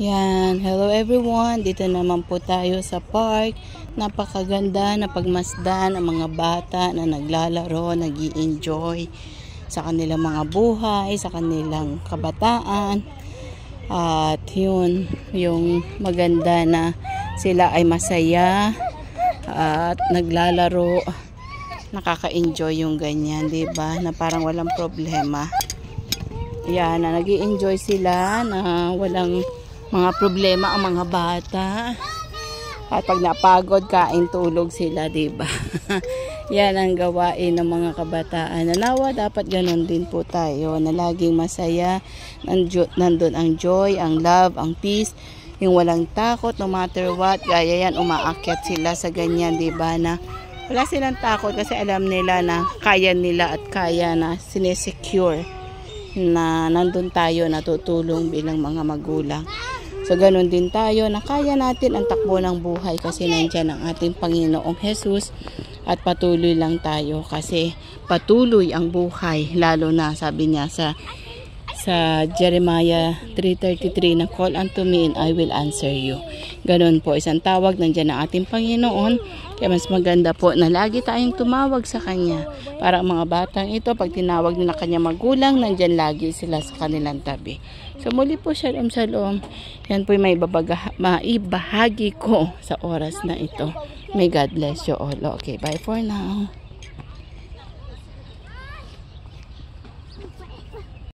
Yan, hello everyone. Dito naman po tayo sa park. Napakaganda na pagmasdan ang mga bata na naglalaro, nag-i-enjoy sa kanilang mga buhay, sa kanilang kabataan. At yun, yung maganda na sila ay masaya at naglalaro. Nakaka-enjoy yung ganyan, 'di ba? Na parang walang problema. Yan, na nag-i-enjoy sila na walang mga problema ang mga bata. At pag napagod, kain, tulog sila, diba? Yan ang gawain ng mga kabataan. Nawa, dapat ganun din po tayo, na laging masaya. Nandun ang joy, ang love, ang peace, yung walang takot, no matter what. Gaya yan, umaakyat sila sa ganyan, diba? Na wala silang takot kasi alam nila na kaya nila at kaya na sinesecure na nandun tayo natutulong bilang mga magulang. So, ganun din tayo na kaya natin ang takbo ng buhay kasi nandyan ang ating Panginoong Jesus at patuloy lang tayo kasi patuloy ang buhay, lalo na sabi niya sa Jeremiah 3:33 na call unto me and I will answer you. Ganun po, isang tawag, nandyan ang ating Panginoon. Kaya mas maganda po na lagi tayong tumawag sa Kanya. Para ang mga batang ito, pag tinawag nila Kanya magulang, nandyan lagi sila sa kanilang tabi. So muli po, shalom shalom. Yan po yung maibahagi ko sa oras na ito. May God bless you all. Okay, bye for now.